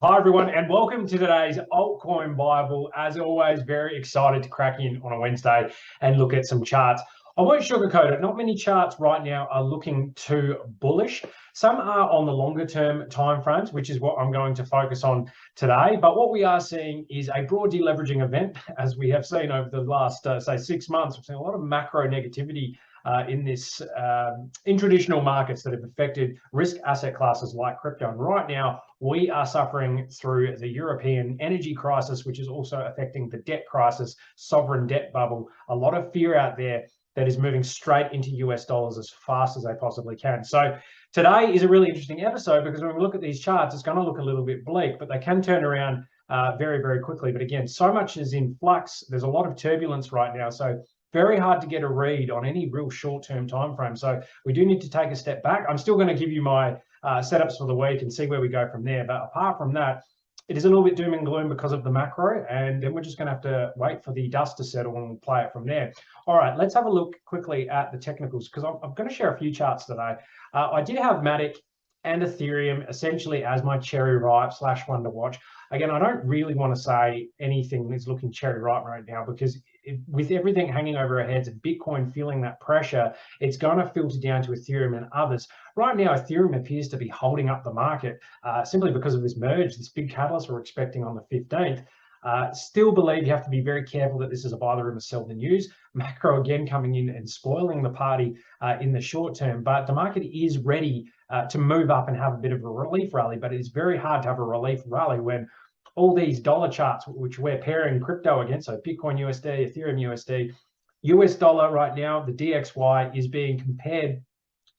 Hi everyone, and welcome to today's Altcoin Bible. As always, very excited to crack in on a Wednesday and look at some charts. I won't sugarcoat it. Not many charts right now are looking too bullish. Some are on the longer term timeframes, which is what I'm going to focus on today. But what we are seeing is a broad deleveraging event, as we have seen over the last, say, 6 months. We've seen a lot of macro negativity in traditional markets that have affected risk asset classes like crypto. And right now, we are suffering through the European energy crisis, which is also affecting the debt crisis, sovereign debt bubble. A lot of fear out there that is moving straight into US dollars as fast as they possibly can. So today is a really interesting episode because when we look at these charts, it's going to look a little bit bleak, but they can turn around very, very quickly. But again, so much is in flux. There's a lot of turbulence right now. So very hard to get a read on any real short-term time frame. So we do need to take a step back. I'm still going to give you my setups for the week and see where we go from there. But apart from that, it is a little bit doom and gloom because of the macro, and then we're just going to have to wait for the dust to settle and we'll play it from there. All right, let's have a look quickly at the technicals because I'm going to share a few charts today. I did have MATIC and Ethereum essentially as my cherry ripe / one to watch. Again, I don't really want to say anything is looking cherry ripe right now because with everything hanging over our heads and Bitcoin feeling that pressure, it's going to filter down to Ethereum and others. Right now, Ethereum appears to be holding up the market simply because of this merge, this big catalyst we're expecting on the 15th. Still believe you have to be very careful that this is a buy the rumor, sell the news. Macro again coming in and spoiling the party in the short term, but the market is ready to move up and have a bit of a relief rally, but it's very hard to have a relief rally when all these dollar charts, which we're pairing crypto against, so Bitcoin USD, Ethereum USD, US dollar right now, the DXY is being compared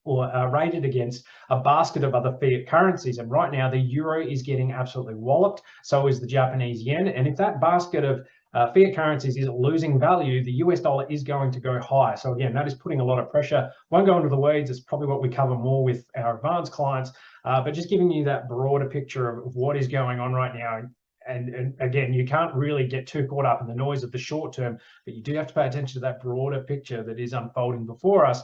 or rated against a basket of other fiat currencies. And right now, the euro is getting absolutely walloped. So is the Japanese yen. And if that basket of fiat currencies is losing value, the US dollar is going to go high. So again, that is putting a lot of pressure. Won't go into the weeds. It's probably what we cover more with our advanced clients, but just giving you that broader picture of what is going on right now. And again, you can't really get too caught up in the noise of the short term, but you do have to pay attention to that broader picture that is unfolding before us.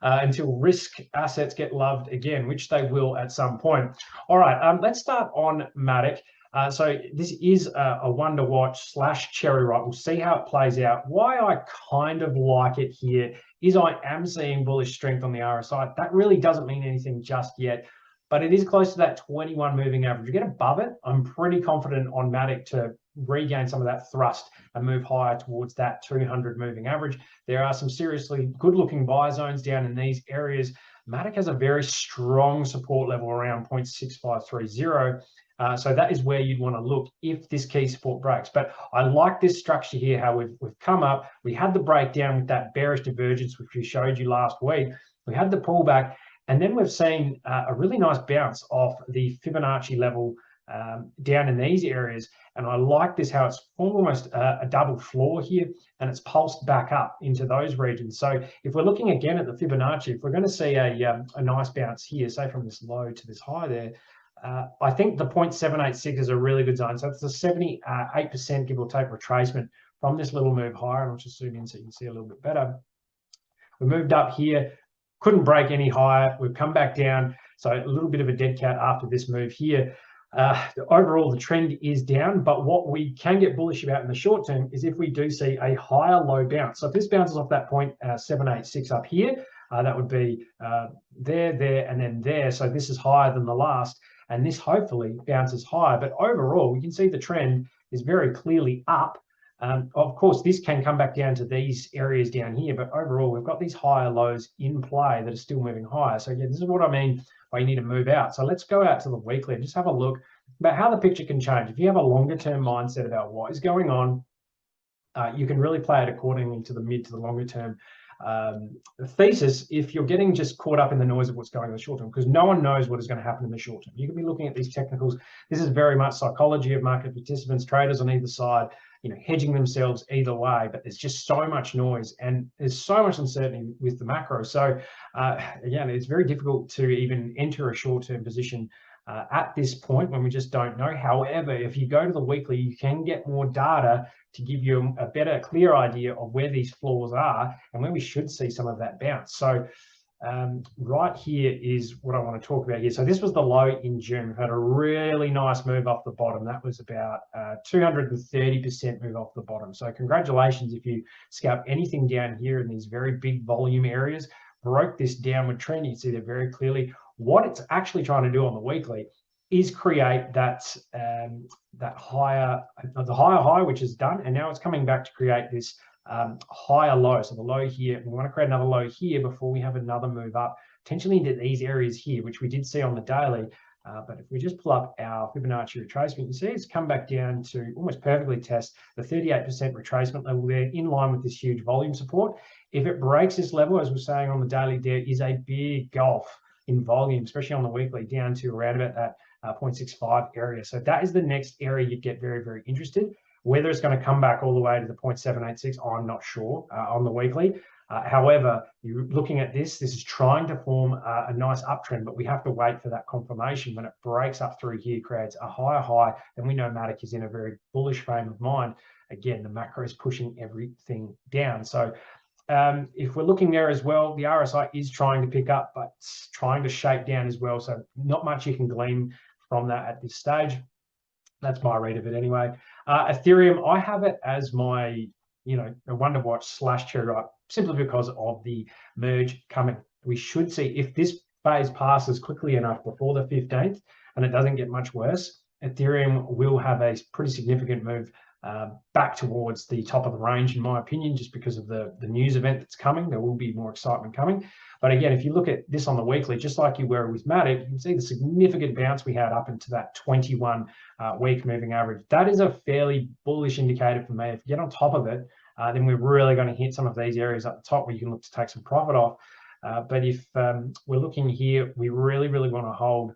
Until risk assets get loved again, which they will at some point. All right, let's start on MATIC. So this is a one to watch / cherry ripe. We'll see how it plays out. Why I kind of like it here is I am seeing bullish strength on the RSI. That really doesn't mean anything just yet, but it is close to that 21 moving average. You get above it, I'm pretty confident on MATIC to regain some of that thrust and move higher towards that 200 moving average. There are some seriously good looking buy zones down in these areas. MATIC has a very strong support level around 0.6530. So that is where you'd want to look if this key support breaks. But I like this structure here, how we've come up. We had the breakdown with that bearish divergence, which we showed you last week. We had the pullback, and then we've seen a really nice bounce off the Fibonacci level down in these areas. And I like this, how it's almost a double floor here, and it's pulsed back up into those regions. So if we're looking again at the Fibonacci, if we're going to see a nice bounce here, say from this low to this high there, I think the 0.786 is a really good zone. So it's a 78% give or take retracement from this little move higher. And I'll just zoom in so you can see a little bit better. We moved up here, couldn't break any higher. We've come back down. So a little bit of a dead cat after this move here. Overall, the trend is down, but what we can get bullish about in the short term is if we do see a higher low bounce. So if this bounces off that point 786 up here, that would be there, and then there. So this is higher than the last, and this hopefully bounces higher. But overall, we can see the trend is very clearly up. Of course, this can come back down to these areas down here, but overall, we've got these higher lows in play that are still moving higher. So again, this is what I mean by you need to move out. So let's go out to the weekly and just have a look about how the picture can change. If you have a longer term mindset about what is going on, you can really play it accordingly to the mid to the longer term thesis if you're getting just caught up in the noise of what's going on in the short term, because no one knows what is going to happen in the short term. You can be looking at these technicals. This is very much psychology of market participants, traders on either side, hedging themselves either way, but there's just so much noise and there's so much uncertainty with the macro. So again, it's very difficult to even enter a short-term position at this point when we just don't know. However, if you go to the weekly, you can get more data to give you a better, clear idea of where these floors are and where we should see some of that bounce. So right here is what I want to talk about here. So this was the low in June. We've had a really nice move off the bottom. That was about 230% move off the bottom. So congratulations if you scalp anything down here in these very big volume areas, broke this downward trend. You can see that very clearly. What it's actually trying to do on the weekly is create that the higher high, which is done, and now it's coming back to create this higher low. So the low here, we want to create another low here before we have another move up, potentially into these areas here, which we did see on the daily. But if we just pull up our Fibonacci retracement, you can see it's come back down to almost perfectly test the 38% retracement level there, in line with this huge volume support. If it breaks this level, as we're saying on the daily, there is a big gulf in volume, especially on the weekly, down to around about that 0.65 area. So that is the next area you get very, very interested. Whether it's going to come back all the way to the 0.786, I'm not sure on the weekly. However, you're looking at this is trying to form a nice uptrend, but we have to wait for that confirmation. When it breaks up through here, creates a higher high, then we know MATIC is in a very bullish frame of mind. Again, the macro is pushing everything down. So if we're looking there as well, the RSI is trying to pick up, but it's trying to shake down as well. So not much you can glean from that at this stage. That's my read of it anyway. Ethereum, I have it as my, a one to watch / cherry ripe, simply because of the merge coming. We should see, if this phase passes quickly enough before the 15th and it doesn't get much worse, Ethereum will have a pretty significant move back towards the top of the range, in my opinion, just because of the news event that's coming. There will be more excitement coming. But again, if you look at this on the weekly, just like you were with MATIC, you can see the significant bounce we had up into that 21 week moving average. That is a fairly bullish indicator for me. If you get on top of it, then we're really going to hit some of these areas at the top where you can look to take some profit off. But if we're looking here, we really, really want to hold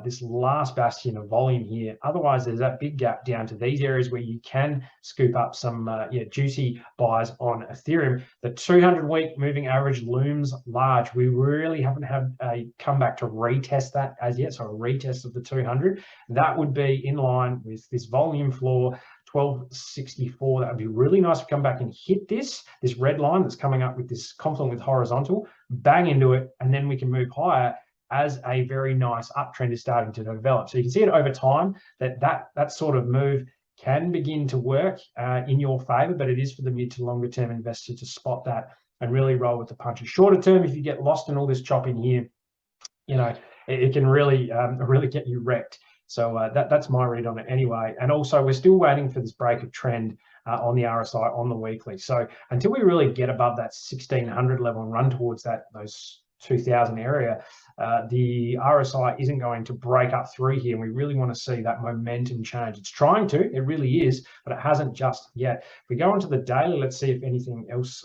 this last bastion of volume here. Otherwise, there's that big gap down to these areas where you can scoop up some juicy buys on Ethereum. The 200-week moving average looms large. We really haven't had a comeback to retest that as yet, so a retest of the 200. That would be in line with this volume floor, 1264. That would be really nice to come back and hit this red line that's coming up with this confluent with horizontal, bang into it, and then we can move higher as a very nice uptrend is starting to develop. So you can see it over time that sort of move can begin to work in your favor, but it is for the mid to longer term investor to spot that and really roll with the punches. Shorter term, if you get lost in all this chopping here, it can really really get you wrecked. So that's my read on it anyway. And also, we're still waiting for this break of trend on the RSI on the weekly. So until we really get above that 1600 level and run towards those 2000 area, the RSI isn't going to break up through here. And we really want to see that momentum change. It's trying to, it really is, but it hasn't just yet. If we go onto the daily, let's see if anything else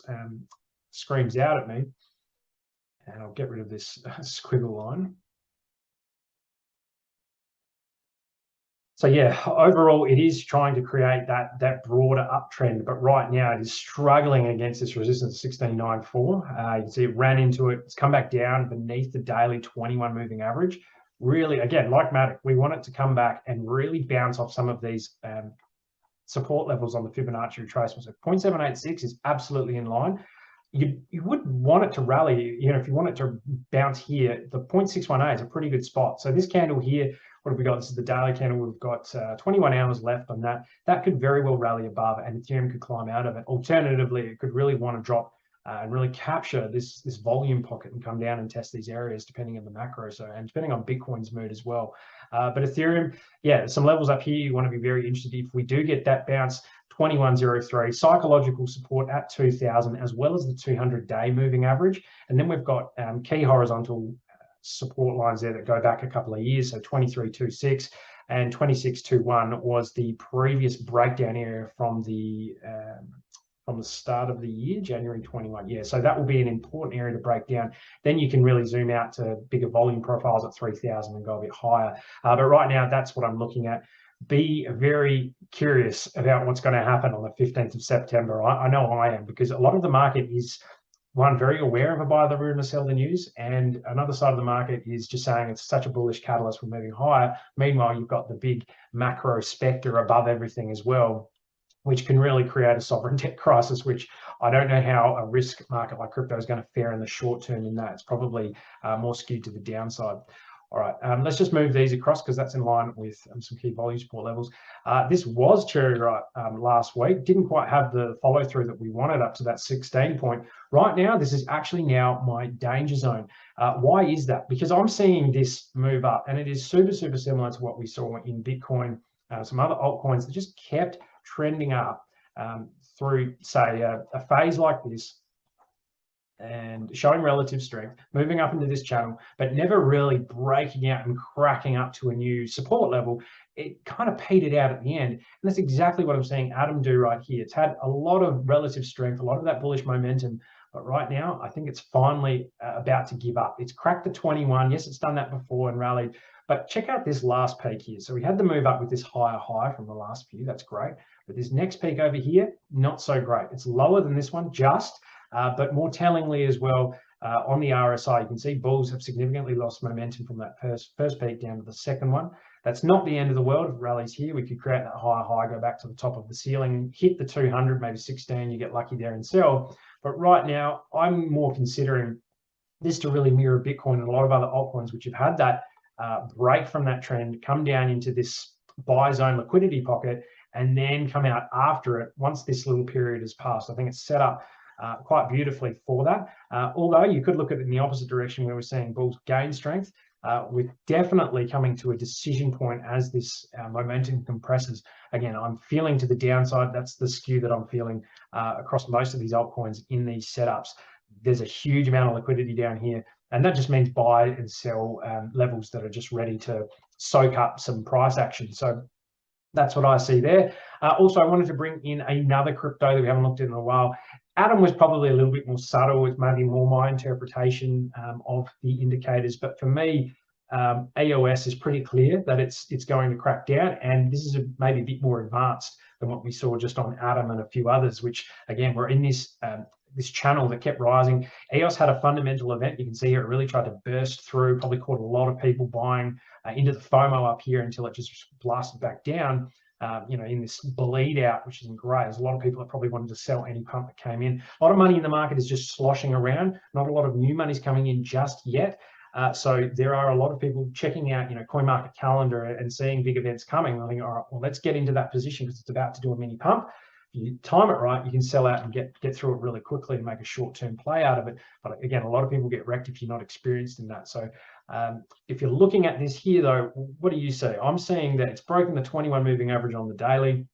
screams out at me. And I'll get rid of this squiggle line. So yeah, overall, it is trying to create that broader uptrend, but right now it is struggling against this resistance 1694. You can see it ran into it. It's come back down beneath the daily 21 moving average. Really, again, like MATIC, we want it to come back and really bounce off some of these support levels on the Fibonacci retracement. So 0.786 is absolutely in line. You would want it to rally, if you want it to bounce here, the 0.618 is a pretty good spot. So this candle here, what have we got? This is the daily candle. We've got 21 hours left on that. That could very well rally above, and Ethereum could climb out of it. Alternatively, it could really want to drop and really capture this volume pocket and come down and test these areas, depending on the macro. So, and depending on Bitcoin's mood as well. But Ethereum, yeah, some levels up here you want to be very interested. If we do get that bounce, 2103, psychological support at 2000, as well as the 200-day moving average. And then we've got key horizontal support lines there that go back a couple of years. So 2326 and 2621 was the previous breakdown area from the start of the year, January 21. Yeah, so that will be an important area to break down. Then you can really zoom out to bigger volume profiles at 3000 and go a bit higher. But right now, that's what I'm looking at. Be very curious about what's going to happen on the 15th of September. I know I am, because a lot of the market is, one, very aware of a buy the rumor, sell the news, and another side of the market is just saying it's such a bullish catalyst, we're moving higher. Meanwhile, you've got the big macro specter above everything as well, which can really create a sovereign debt crisis, which I don't know how a risk market like crypto is going to fare in the short term in that. It's probably more skewed to the downside. All right, let's just move these across because that's in line with some key volume support levels. This was cherry right last week. Didn't quite have the follow through that we wanted up to that 16 point. Right now, this is actually now my danger zone. Why is that? Because I'm seeing this move up, and it is super similar to what we saw in Bitcoin, some other altcoins that just kept trending up through, say, a phase like this, and showing relative strength, moving up into this channel, but never really breaking out and cracking up to a new support level. It kind of petered out at the end. And that's exactly what I'm seeing Atom do right here. It's had a lot of relative strength, a lot of that bullish momentum, but right now, I think it's finally about to give up. It's cracked the 21. Yes, it's done that before and rallied, but check out this last peak here. So we had the move up with this higher high from the last few. That's great. But this next peak over here, not so great. It's lower than this one, just. But more tellingly as well, on the RSI, you can see bulls have significantly lost momentum from that first peak down to the second one. That's not the end of the world. If it rallies here, we could create that higher high, go back to the top of the ceiling, hit the 200, maybe 16, you get lucky there and sell. But right now, I'm more considering this to really mirror Bitcoin and a lot of other altcoins, which have had that break from that trend, come down into this buy zone liquidity pocket, and then come out after it once this little period has passed. I think it's set up quite beautifully for that. Although you could look at it in the opposite direction where we're seeing bulls gain strength. We're definitely coming to a decision point as this momentum compresses. Again, I'm feeling to the downside. That's the skew that I'm feeling across most of these altcoins in these setups. There's a huge amount of liquidity down here, and that just means buy and sell levels that are just ready to soak up some price action. So that's what I see there. Also, I wanted to bring in another crypto that we haven't looked at in a while. Atom was probably a little bit more subtle. It's maybe more my interpretation of the indicators. But for me, EOS is pretty clear that it's going to crack down. And this is maybe a bit more advanced than what we saw just on Atom and a few others, which, again, we're in this this channel that kept rising. EOS had a fundamental event. You can see here it really tried to burst through, probably caught a lot of people buying into the FOMO up here until it just blasted back down. In this bleed out, which isn't great. There's a lot of people that probably wanted to sell any pump that came in. A lot of money in the market is just sloshing around. Not a lot of new money's coming in just yet. So there are a lot of people checking out, coin market calendar and seeing big events coming. I think, all right, well, let's get into that position because it's about to do a mini pump. If you time it right, you can sell out and get through it really quickly and make a short-term play out of it. But again, a lot of people get wrecked if you're not experienced in that. So if you're looking at this here, though, what do you see? I'm seeing that it's broken the 21 moving average on the daily,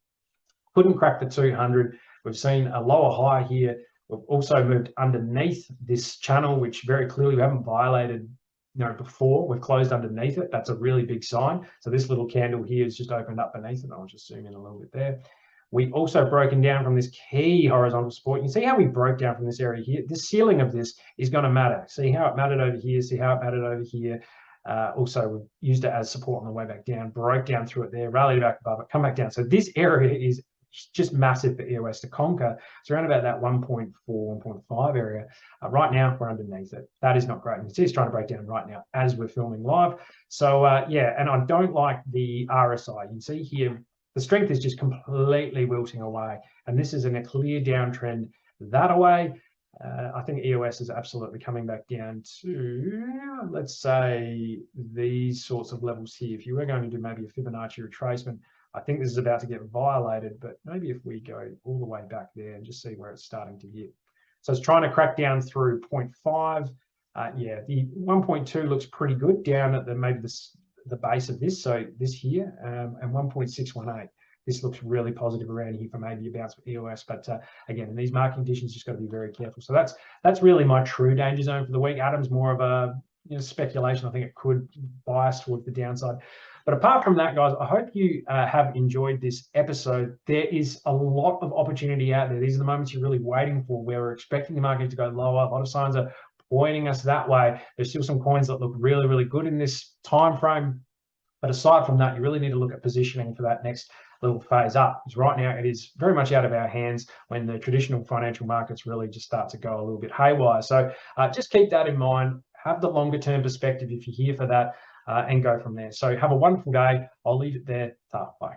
couldn't crack the 200. We've seen a lower high here. We've also moved underneath this channel, which very clearly we haven't violated before. We've closed underneath it. That's a really big sign. So this little candle here has just opened up beneath it. I'll just zoom in a little bit there. We've also broken down from this key horizontal support. You can see how we broke down from this area here. The ceiling of this is going to matter. See how it mattered over here. See how it mattered over here. Also, we've used it as support on the way back down. Broke down through it there. Rallied back above it. Come back down. So this area is just massive for EOS to conquer. It's around about that 1.4, 1.5 area. Right now, we're underneath it. That is not great. You can see it's trying to break down right now as we're filming live. So yeah, and I don't like the RSI. You can see here, the strength is just completely wilting away. And this is in a clear downtrend that away. I think EOS is absolutely coming back down to, let's say, these sorts of levels here. If you were going to do maybe a Fibonacci retracement, I think this is about to get violated. But maybe if we go all the way back there and just see where it's starting to hit. So it's trying to crack down through 0.5. Yeah, the 1.2 looks pretty good down at maybe the base of this, so this here, and 1.618. This looks really positive around here for maybe a bounce for EOS, but again, in these market conditions, just got to be very careful. So that's really my true danger zone for the week. Atom's more of a speculation. I think it could bias towards the downside. But apart from that, guys, I hope you have enjoyed this episode. There is a lot of opportunity out there. These are the moments you're really waiting for, where we're expecting the market to go lower. A lot of signs are pointing us that way. There's still some coins that look really, really good in this time frame. But aside from that, you really need to look at positioning for that next little phase up. Because right now, it is very much out of our hands when the traditional financial markets really just start to go a little bit haywire. So just keep that in mind. Have the longer term perspective if you're here for that, and go from there. So have a wonderful day. I'll leave it there. Bye.